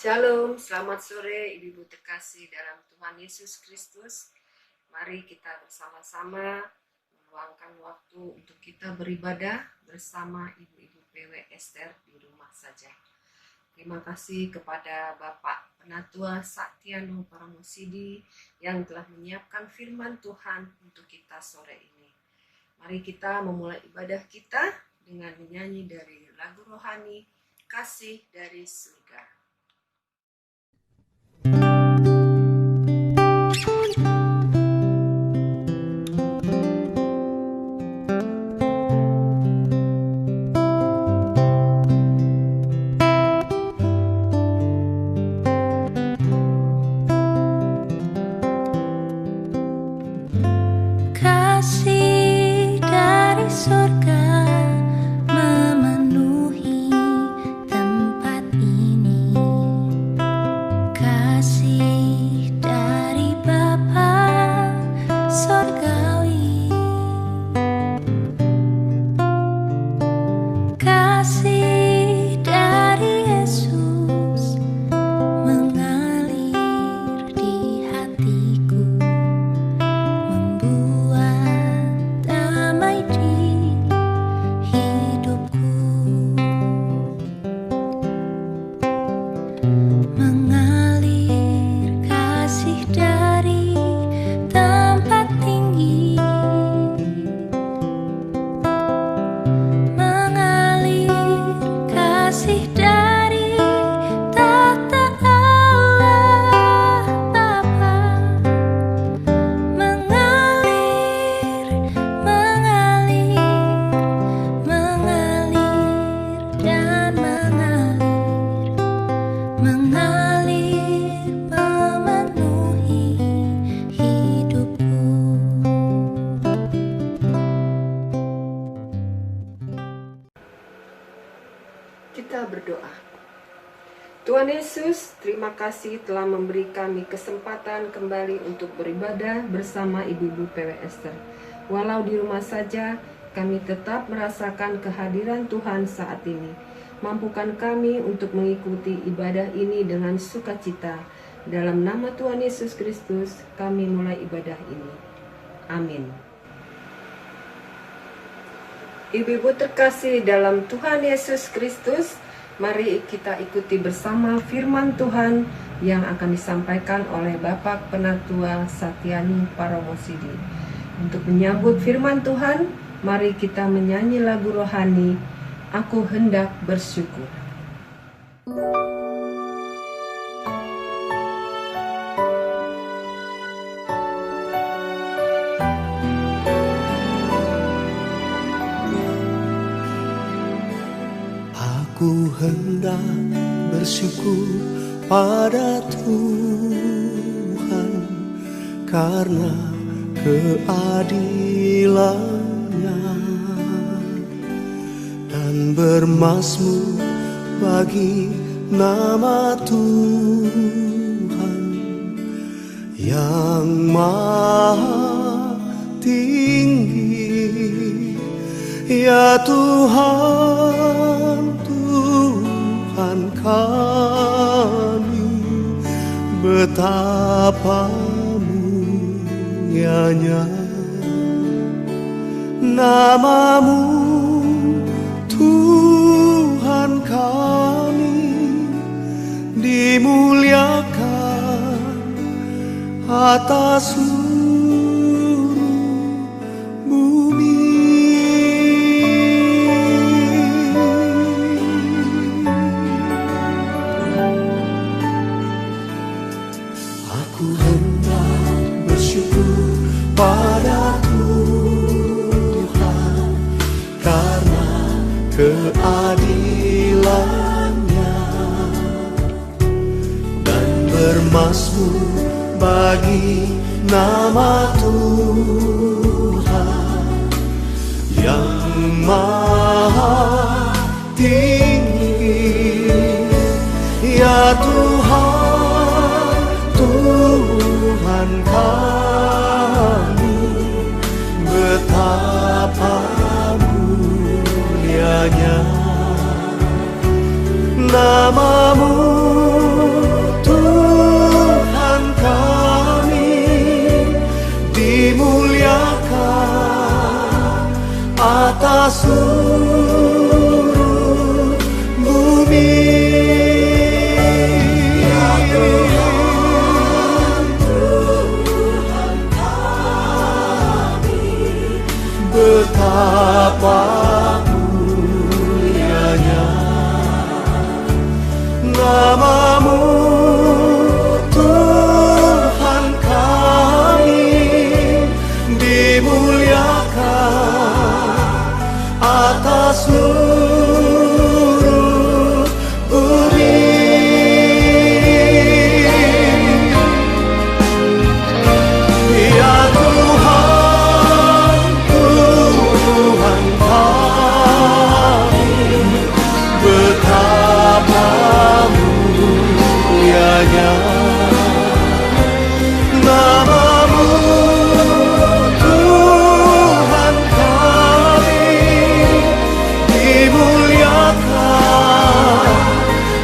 Shalom, selamat sore Ibu-ibu terkasih dalam Tuhan Yesus Kristus. Mari kita bersama-sama meluangkan waktu untuk kita beribadah bersama Ibu-ibu PW Ester di rumah saja. Terima kasih kepada Bapak Penatua Satyanu Paramosidi yang telah menyiapkan firman Tuhan untuk kita sore ini. Mari kita memulai ibadah kita dengan menyanyi dari lagu rohani Kasih dari Surga. Kita berdoa. Tuhan Yesus, terima kasih telah memberi kami kesempatan kembali untuk beribadah bersama Ibu-ibu PW Ester. Walau di rumah saja, kami tetap merasakan kehadiran Tuhan saat ini. Mampukan kami untuk mengikuti ibadah ini dengan sukacita. Dalam nama Tuhan Yesus Kristus, kami mulai ibadah ini. Amin. Ibu-ibu terkasih dalam Tuhan Yesus Kristus, mari kita ikuti bersama firman Tuhan yang akan disampaikan oleh Bapak Penatua Satyanu Paramosidi. Untuk menyambut firman Tuhan, mari kita menyanyi lagu rohani, Aku Hendak Bersyukur. Aku hendak bersyukur pada Tuhan karena keadilan-Nya dan bermazmur bagi nama Tuhan yang maha tinggi. Ya Tuhan, Tuhan kami, betapa mulianya nama-Mu, Tuhan kami, dimuliakan atas seluruh bumi. Pada Tuhan karena keadilan-Nya dan bermazmur bagi nama Tuhan yang maha tinggi. Ya Tuhan, Tuhan kami, betapa mulianya nama-Mu, atas seluruh bumi. Ya Tuhan, Tuhan kami, betapa mulianya nama-Mu, Tuhan kami, dimuliakan atas seluruh bumi. Ya Tuhan, Tuhan kami, betapa mulianya nama-Mu, Tuhan kami, dimuliakan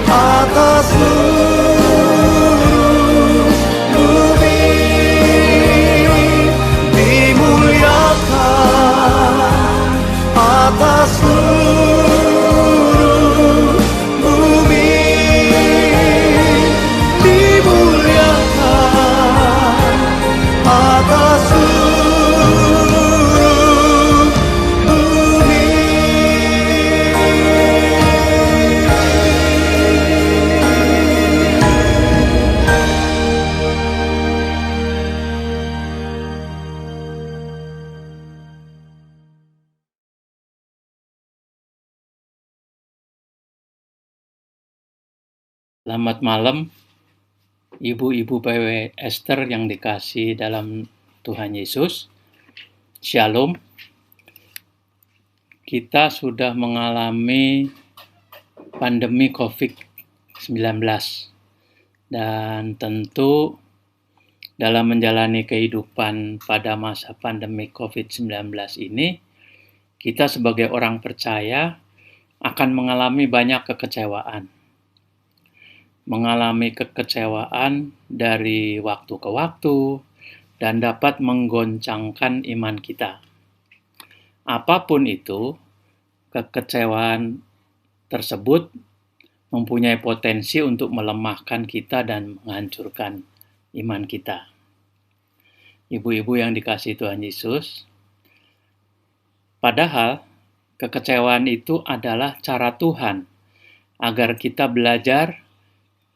atas seluruh bumi, dimuliakan atas seluruh bumi, dimuliakan atas seluruh bumi. Selamat malam, ibu-ibu PW Esther yang dikasihi dalam Tuhan Yesus. Shalom. Kita sudah mengalami pandemi COVID-19 dan tentu dalam menjalani kehidupan pada masa pandemi COVID-19 ini, kita sebagai orang percaya akan mengalami banyak kekecewaan. Mengalami kekecewaan dari waktu ke waktu dan dapat menggoncangkan iman kita. Apapun itu, kekecewaan tersebut mempunyai potensi untuk melemahkan kita dan menghancurkan iman kita. Ibu-ibu yang dikasihi Tuhan Yesus, padahal kekecewaan itu adalah cara Tuhan agar kita belajar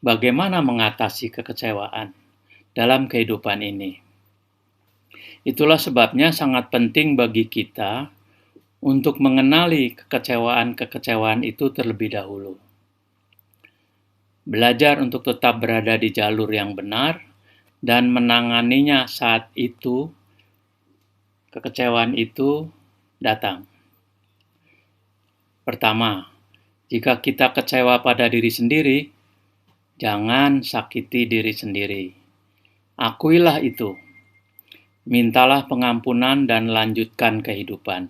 bagaimana mengatasi kekecewaan dalam kehidupan ini. Itulah sebabnya sangat penting bagi kita untuk mengenali kekecewaan-kekecewaan itu terlebih dahulu. Belajar untuk tetap berada di jalur yang benar dan menanganinya saat itu kekecewaan itu datang. Pertama, jika kita kecewa pada diri sendiri, jangan sakiti diri sendiri. Akuilah itu. Mintalah pengampunan dan lanjutkan kehidupan.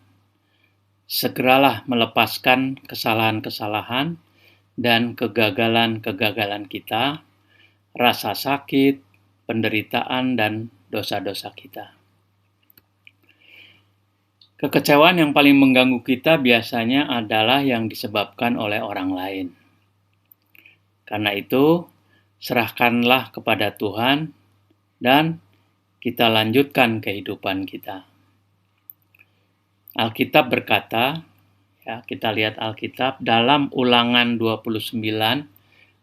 Segeralah melepaskan kesalahan-kesalahan dan kegagalan-kegagalan kita, rasa sakit, penderitaan, dan dosa-dosa kita. Kekecewaan yang paling mengganggu kita biasanya adalah yang disebabkan oleh orang lain. Karena itu, serahkanlah kepada Tuhan dan kita lanjutkan kehidupan kita. Alkitab berkata, ya, kita lihat Alkitab dalam Ulangan 29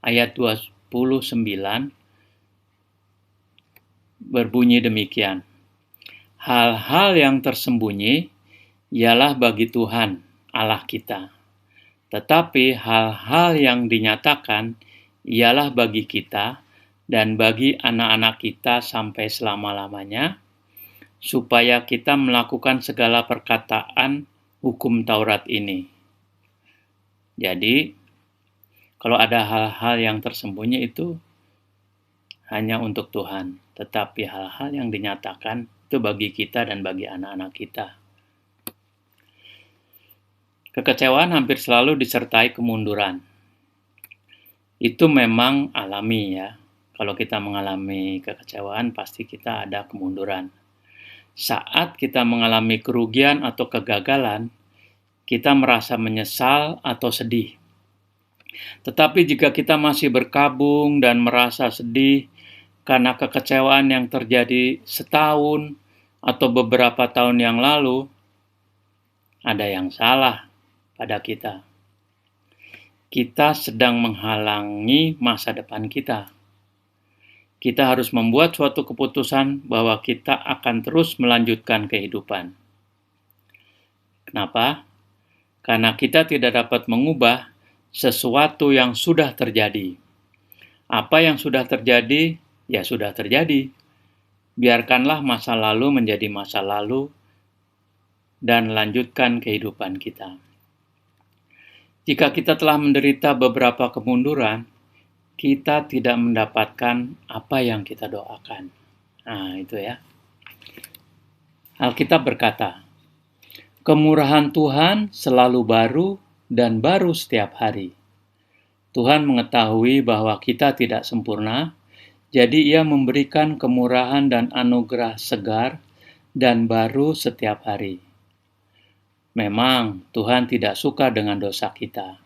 ayat 29 berbunyi demikian. Hal-hal yang tersembunyi ialah bagi Tuhan Allah kita. Tetapi hal-hal yang dinyatakan ialah bagi kita dan bagi anak-anak kita sampai selama-lamanya, supaya kita melakukan segala perkataan hukum Taurat ini. Jadi, kalau ada hal-hal yang tersembunyi itu hanya untuk Tuhan, tetapi hal-hal yang dinyatakan itu bagi kita dan bagi anak-anak kita. Kekecewaan hampir selalu disertai kemunduran. Itu memang alami ya. Kalau kita mengalami kekecewaan, pasti kita ada kemunduran. Saat kita mengalami kerugian atau kegagalan, kita merasa menyesal atau sedih. Tetapi jika kita masih berkabung dan merasa sedih karena kekecewaan yang terjadi setahun atau beberapa tahun yang lalu, ada yang salah pada kita. Kita sedang menghalangi masa depan kita. Kita harus membuat suatu keputusan bahwa kita akan terus melanjutkan kehidupan. Kenapa? Karena kita tidak dapat mengubah sesuatu yang sudah terjadi. Apa yang sudah terjadi, ya sudah terjadi. Biarkanlah masa lalu menjadi masa lalu dan lanjutkan kehidupan kita. Jika kita telah menderita beberapa kemunduran, kita tidak mendapatkan apa yang kita doakan. Nah, itu ya. Alkitab berkata, "Kemurahan Tuhan selalu baru dan baru setiap hari." Tuhan mengetahui bahwa kita tidak sempurna, jadi Ia memberikan kemurahan dan anugerah segar dan baru setiap hari. Memang Tuhan tidak suka dengan dosa kita,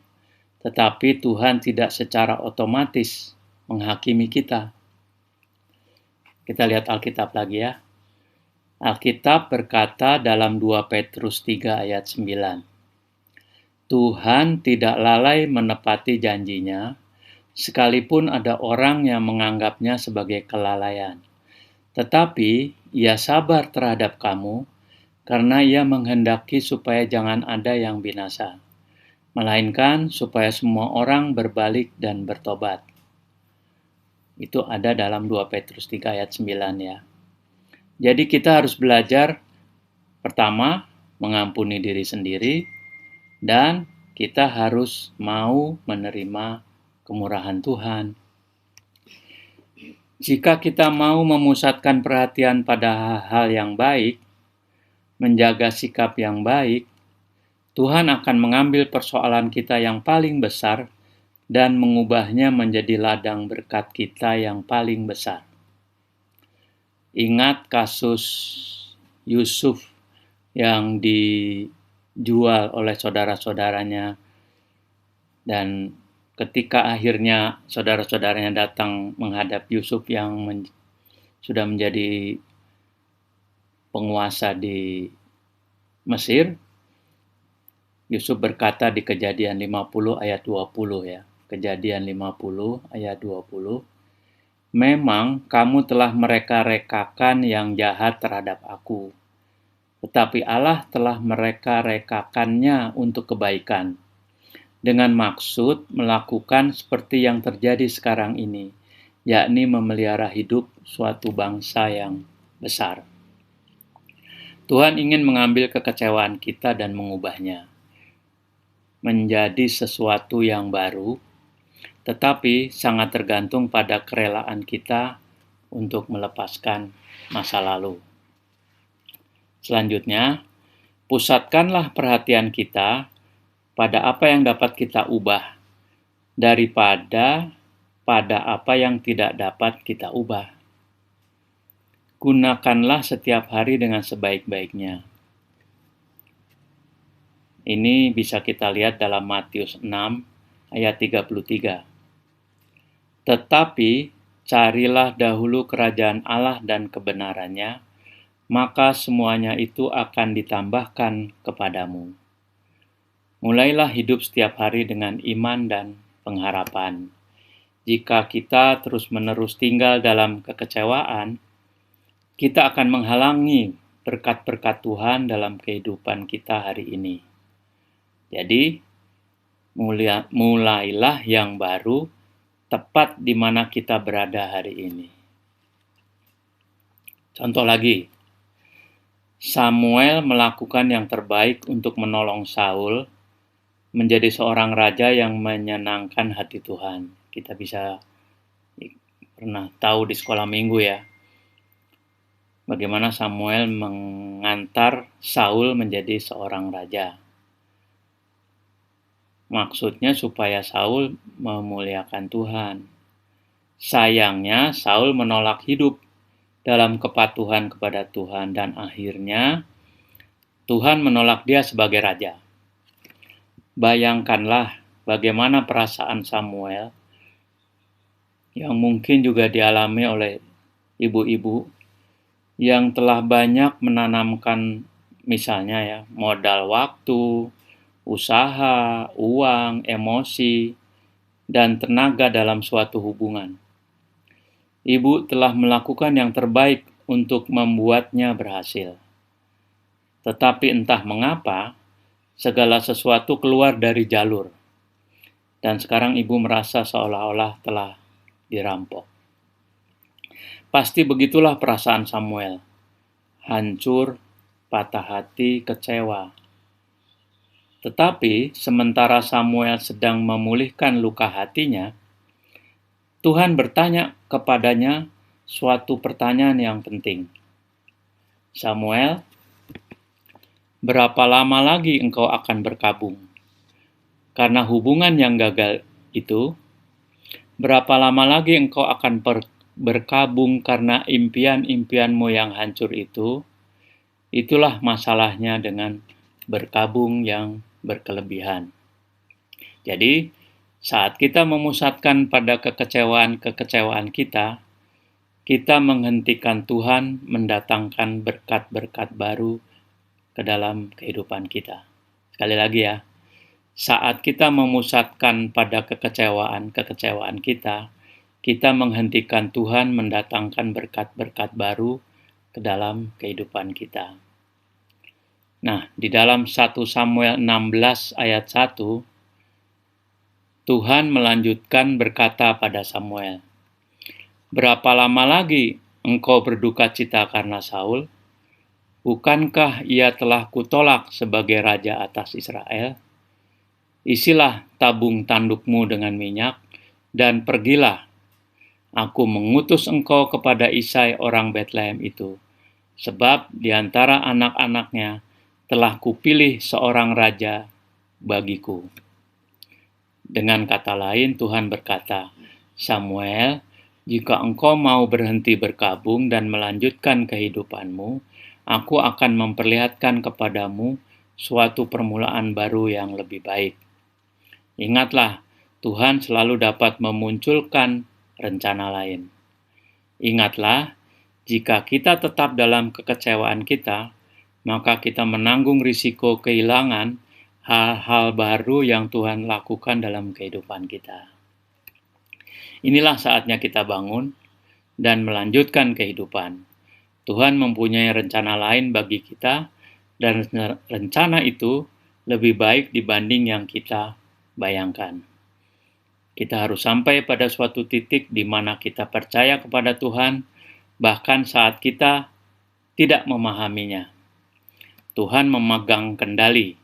tetapi Tuhan tidak secara otomatis menghakimi kita. Kita lihat Alkitab lagi ya. Alkitab berkata dalam 2 Petrus 3 ayat 9, Tuhan tidak lalai menepati janjinya, sekalipun ada orang yang menganggapnya sebagai kelalaian. Tetapi Ia sabar terhadap kamu, karena Ia menghendaki supaya jangan ada yang binasa, melainkan supaya semua orang berbalik dan bertobat. Itu ada dalam 2 Petrus 3 ayat 9 ya. Jadi kita harus belajar, pertama, mengampuni diri sendiri, dan kita harus mau menerima kemurahan Tuhan. Jika kita mau memusatkan perhatian pada hal yang baik, menjaga sikap yang baik, Tuhan akan mengambil persoalan kita yang paling besar dan mengubahnya menjadi ladang berkat kita yang paling besar. Ingat kasus Yusuf yang dijual oleh saudara-saudaranya, dan ketika akhirnya saudara-saudaranya datang menghadap Yusuf yang sudah menjadi penguasa di Mesir, Yusuf berkata di Kejadian 50 ayat 20 ya. Kejadian 50 ayat 20. Memang kamu telah mereka-rekakan yang jahat terhadap aku, tetapi Allah telah mereka-rekakannya untuk kebaikan, dengan maksud melakukan seperti yang terjadi sekarang ini, yakni memelihara hidup suatu bangsa yang besar. Tuhan ingin mengambil kekecewaan kita dan mengubahnya menjadi sesuatu yang baru, tetapi sangat tergantung pada kerelaan kita untuk melepaskan masa lalu. Selanjutnya, pusatkanlah perhatian kita pada apa yang dapat kita ubah daripada pada apa yang tidak dapat kita ubah. Gunakanlah setiap hari dengan sebaik-baiknya. Ini bisa kita lihat dalam Matius 6 ayat 33. Tetapi carilah dahulu kerajaan Allah dan kebenarannya, maka semuanya itu akan ditambahkan kepadamu. Mulailah hidup setiap hari dengan iman dan pengharapan. Jika kita terus-menerus tinggal dalam kekecewaan, kita akan menghalangi berkat-berkat Tuhan dalam kehidupan kita hari ini. Jadi, mulailah yang baru tepat di mana kita berada hari ini. Contoh lagi, Samuel melakukan yang terbaik untuk menolong Saul menjadi seorang raja yang menyenangkan hati Tuhan. Kita bisa pernah tahu di sekolah minggu ya, bagaimana Samuel mengantar Saul menjadi seorang raja. Maksudnya supaya Saul memuliakan Tuhan. Sayangnya Saul menolak hidup dalam kepatuhan kepada Tuhan, dan akhirnya Tuhan menolak dia sebagai raja. Bayangkanlah bagaimana perasaan Samuel yang mungkin juga dialami oleh ibu-ibu yang telah banyak menanamkan misalnya ya modal waktu, usaha, uang, emosi, dan tenaga dalam suatu hubungan. Ibu telah melakukan yang terbaik untuk membuatnya berhasil. Tetapi entah mengapa, segala sesuatu keluar dari jalur. Dan sekarang ibu merasa seolah-olah telah dirampok. Pasti begitulah perasaan Samuel. Hancur, patah hati, kecewa. Tetapi sementara Samuel sedang memulihkan luka hatinya, Tuhan bertanya kepadanya suatu pertanyaan yang penting. Samuel, berapa lama lagi engkau akan berkabung? Karena hubungan yang gagal itu, berapa lama lagi engkau akan berkabung karena impian-impianmu yang hancur itu? Itulah masalahnya dengan berkabung yang berkelebihan. Jadi, saat kita memusatkan pada kekecewaan kita, kita menghentikan Tuhan mendatangkan berkat-berkat baru ke dalam kehidupan kita. Sekali lagi ya, saat kita memusatkan pada kekecewaan kita menghentikan Tuhan mendatangkan berkat-berkat baru ke dalam kehidupan kita. Nah, di dalam 1 Samuel 16 ayat 1, Tuhan melanjutkan berkata pada Samuel, "Berapa lama lagi engkau berduka cita karena Saul? Bukankah ia telah kutolak sebagai raja atas Israel? Isilah tabung tandukmu dengan minyak, dan pergilah. Aku mengutus engkau kepada Isai orang Betlehem itu, sebab di antara anak-anaknya telah kupilih seorang raja bagiku." Dengan kata lain, Tuhan berkata, "Samuel, jika engkau mau berhenti berkabung dan melanjutkan kehidupanmu, aku akan memperlihatkan kepadamu suatu permulaan baru yang lebih baik." Ingatlah, Tuhan selalu dapat memunculkan rencana lain. Ingatlah, jika kita tetap dalam kekecewaan kita, maka kita menanggung risiko kehilangan hal-hal baru yang Tuhan lakukan dalam kehidupan kita. Inilah saatnya kita bangun dan melanjutkan kehidupan. Tuhan mempunyai rencana lain bagi kita, dan rencana itu lebih baik dibanding yang kita bayangkan. Kita harus sampai pada suatu titik di mana kita percaya kepada Tuhan, bahkan saat kita tidak memahaminya. Tuhan memegang kendali.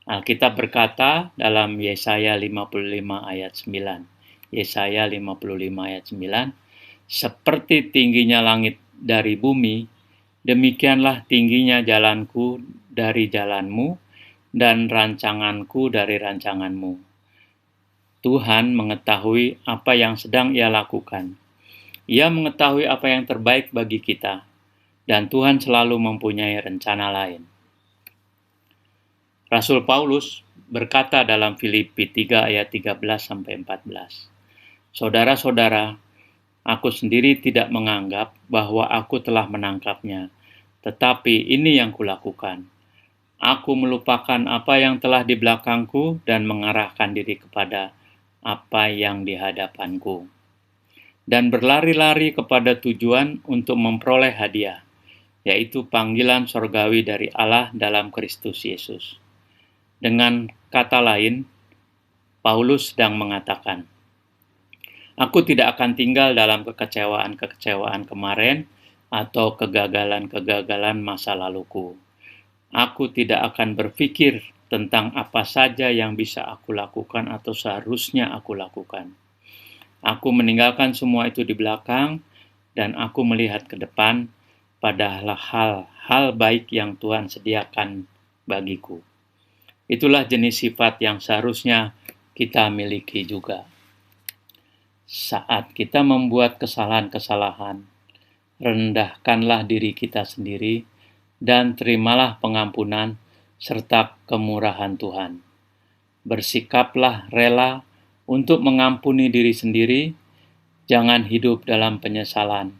Alkitab berkata dalam Yesaya 55 ayat 9. Yesaya 55 ayat 9, "Seperti tingginya langit dari bumi, demikianlah tingginya jalanku dari jalanmu, dan rancanganku dari rancanganmu." Tuhan mengetahui apa yang sedang Ia lakukan. Ia mengetahui apa yang terbaik bagi kita, dan Tuhan selalu mempunyai rencana lain. Rasul Paulus berkata dalam Filipi 3 ayat 13-14, "Saudara-saudara, aku sendiri tidak menganggap bahwa aku telah menangkapnya, tetapi ini yang kulakukan. Aku melupakan apa yang telah di belakangku dan mengarahkan diri kepada apa yang di hadapanku, dan berlari-lari kepada tujuan untuk memperoleh hadiah, yaitu panggilan sorgawi dari Allah dalam Kristus Yesus." Dengan kata lain, Paulus sedang mengatakan, "Aku tidak akan tinggal dalam kekecewaan-kekecewaan kemarin atau kegagalan-kegagalan masa laluku. Aku tidak akan berpikir tentang apa saja yang bisa aku lakukan atau seharusnya aku lakukan. Aku meninggalkan semua itu di belakang, dan aku melihat ke depan pada hal-hal baik yang Tuhan sediakan bagiku." Itulah jenis sifat yang seharusnya kita miliki juga. Saat kita membuat kesalahan-kesalahan, rendahkanlah diri kita sendiri dan terimalah pengampunan serta kemurahan Tuhan. Bersikaplah rela untuk mengampuni diri sendiri, jangan hidup dalam penyesalan.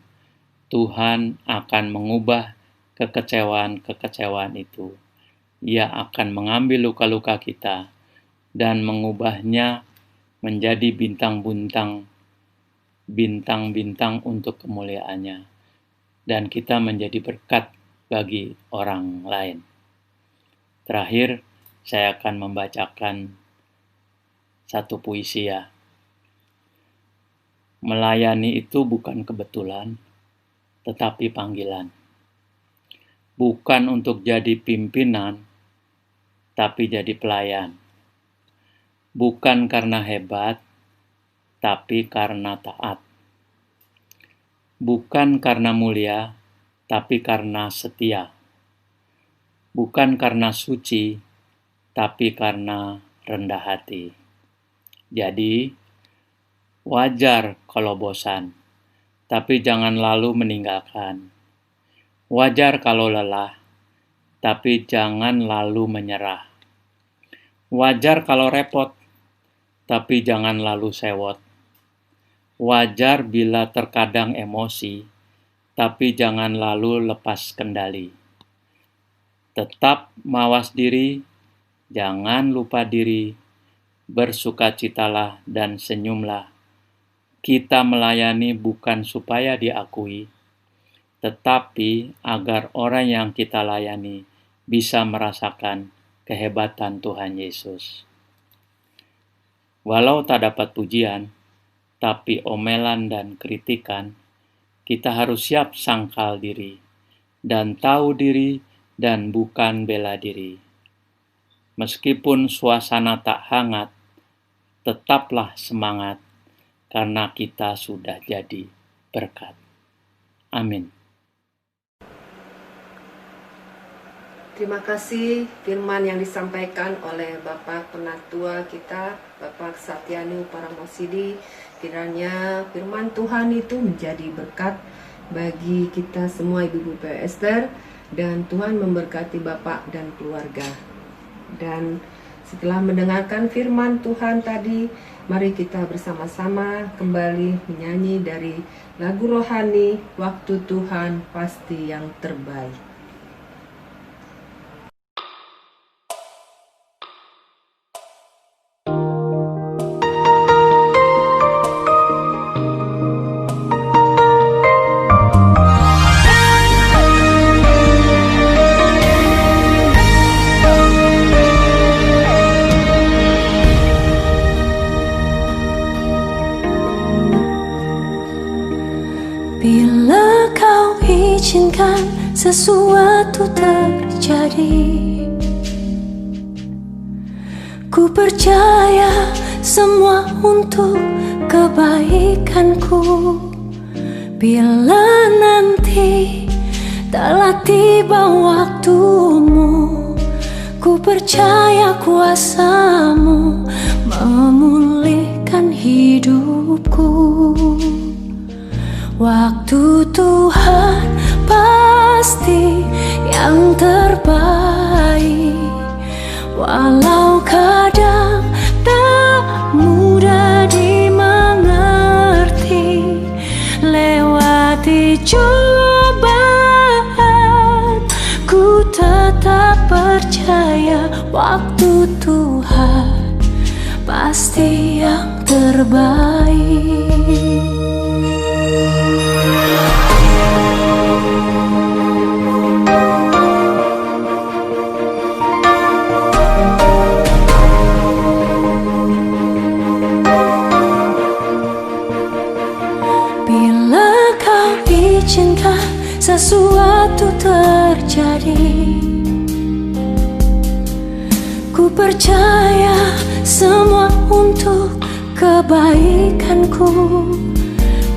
Tuhan akan mengubah kekecewaan-kekecewaan itu. Ia akan mengambil luka-luka kita dan mengubahnya menjadi bintang-bintang untuk kemuliaannya. Dan kita menjadi berkat bagi orang lain. Terakhir, saya akan membacakan satu puisi ya. Melayani itu bukan kebetulan, tetapi panggilan. Bukan untuk jadi pimpinan, tapi jadi pelayan. Bukan karena hebat, tapi karena taat. Bukan karena mulia, tapi karena setia. Bukan karena suci, tapi karena rendah hati. Jadi, wajar kalau bosan, tapi jangan lalu meninggalkan. Wajar kalau lelah, tapi jangan lalu menyerah. Wajar kalau repot, tapi jangan lalu sewot. Wajar bila terkadang emosi, tapi jangan lalu lepas kendali. Tetap mawas diri, jangan lupa diri, bersukacitalah dan senyumlah. Kita melayani bukan supaya diakui, tetapi agar orang yang kita layani bisa merasakan kehebatan Tuhan Yesus. Walau tak dapat pujian, tapi omelan dan kritikan, kita harus siap sangkal diri, dan tahu diri dan bukan bela diri. Meskipun suasana tak hangat, tetaplah semangat, karena kita sudah jadi berkat. Amin. Terima kasih firman yang disampaikan oleh Bapak Penatua kita, Bapak Satyanu Paramosidi. Kiranya firman Tuhan itu menjadi berkat bagi kita semua Ibu-Ibu PSR, dan Tuhan memberkati Bapak dan keluarga. Dan setelah mendengarkan firman Tuhan tadi, mari kita bersama-sama kembali menyanyi dari lagu rohani Waktu Tuhan Pasti Yang Terbaik. Bila kau izinkan sesuatu terjadi, ku percaya semua untuk kebaikanku. Bila nanti telah tiba waktumu, ku percaya kuasa-Mu memulihkan hidupku. Waktu Tuhan pasti yang terbaik, walau kadang tak mudah dimengerti. Lewati cobaan, ku tetap percaya waktu Tuhan pasti yang terbaik. Bila kau izinkan sesuatu terjadi, ku percaya semua untuk kebaikanku.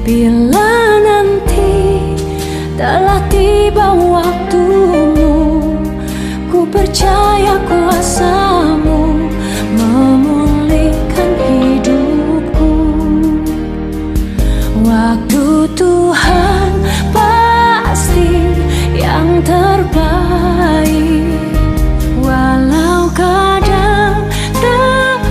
Bila nanti telah tiba waktumu, ku percaya kuasa-Mu memulihkan hidupku. Waktu Tuhan pasti yang terbaik, walau kadang tak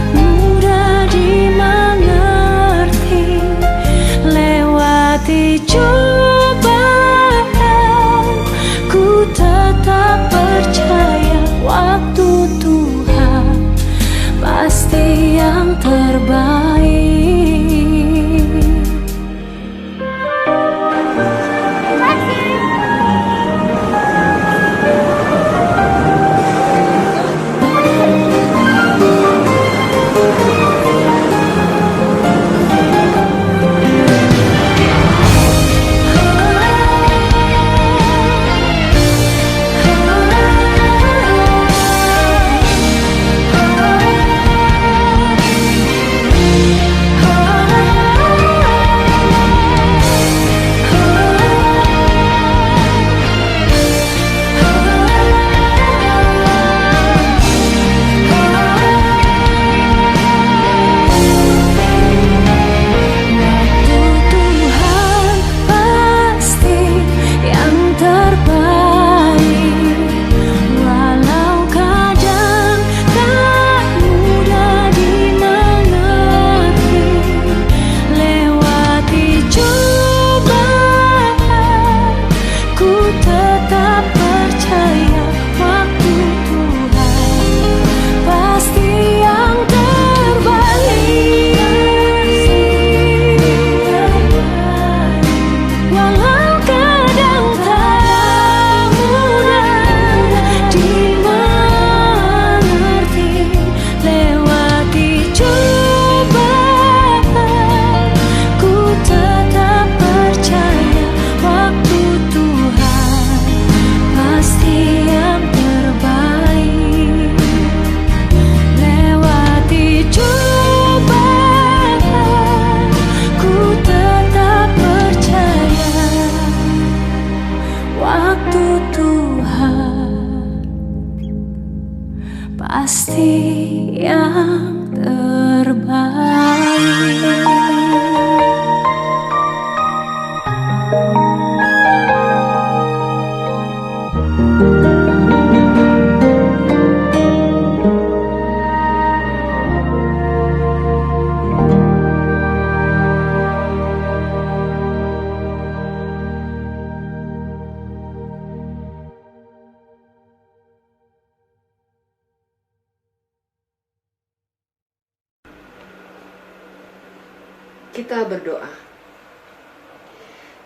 Kita berdoa.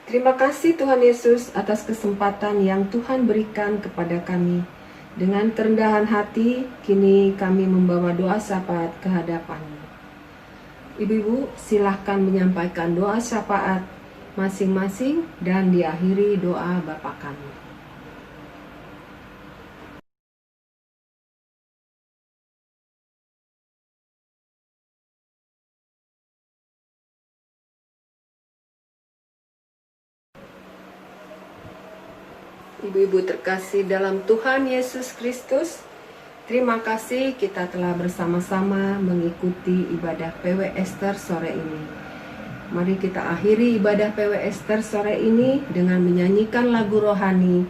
Terima kasih Tuhan Yesus atas kesempatan yang Tuhan berikan kepada kami. Dengan kerendahan hati, kini kami membawa doa syafaat ke hadapan-Mu. Ibu-ibu, silahkan menyampaikan doa syafaat masing-masing dan diakhiri doa Bapa kami. Ibu-ibu terkasih dalam Tuhan Yesus Kristus, terima kasih kita telah bersama-sama mengikuti ibadah PW Ester sore ini. Mari kita akhiri ibadah PW Ester sore ini dengan menyanyikan lagu rohani,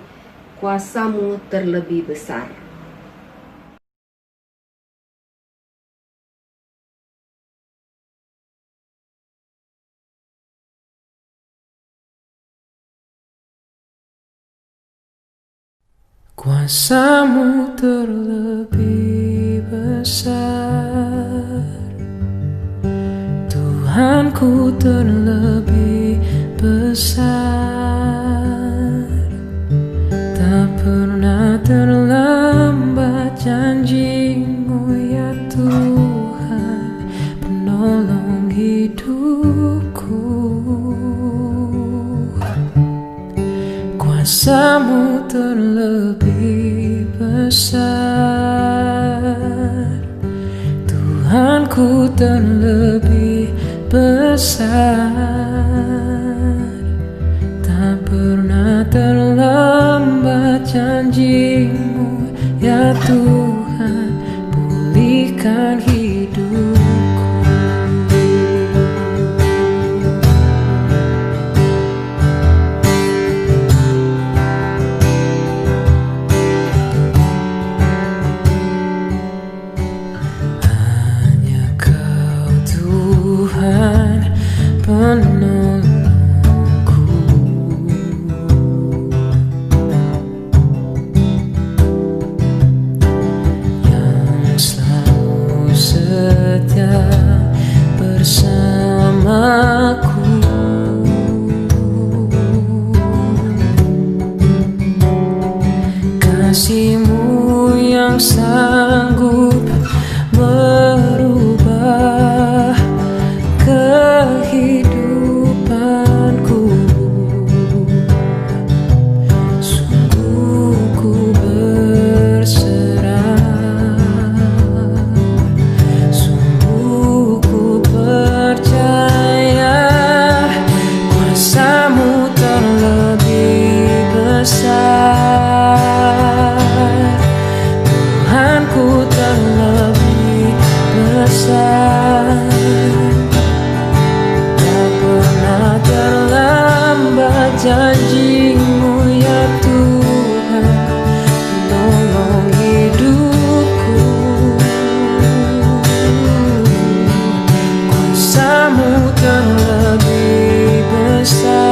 Kuasa-Mu Terlebih Besar. Kuasa-Mu terlebih besar, Tuhanku terlebih besar. Tak pernah terlambat janji-Mu ya Tuhan, penolong hidupku. Kuasa-Mu terlebih besar, Tuhanku terlebih besar. Tak pernah terlambat janji-Mu ya Tuhan, pulihkan hidupku. Penolongku, yang selalu setia bersamaku. Kasih-Mu yang sanggup merubah kehidupanku. Sungguh ku berserah, sungguh ku percaya. Kuasa-Mu terlebih besar, Tuhanku terlebih besar. Terlambat janji-Mu ya Tuhan, menolong hidupku. Kuasa-Mu terlebih besar,